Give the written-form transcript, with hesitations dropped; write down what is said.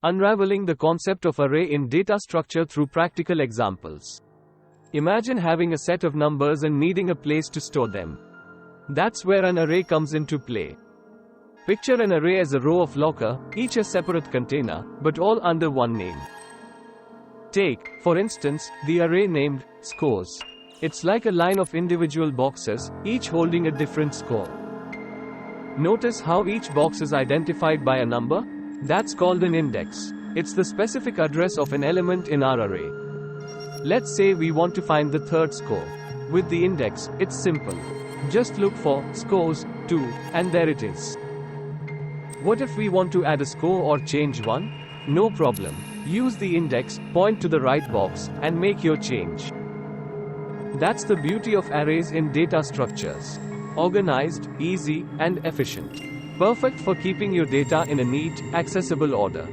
Unraveling the concept of array in data structure through practical examples. Imagine having a set of numbers and needing a place to store them. That's where an array comes into play. Picture an array as a row of lockers, each a separate container, but all under one name. Take, for instance, the array named scores. It's like a line of individual boxes, each holding a different score. Notice how each box is identified by a number? That's called an index. It's the specific address of an element in our array. Let's say we want to find the third score. With the index, it's simple. Just look for scores 2, and there it is. What if we want to add a score or change one? No problem. Use the index, point to the right box, and make your change. That's the beauty of arrays in data structures. Organized, easy, and efficient. Perfect for keeping your data in a neat, accessible order.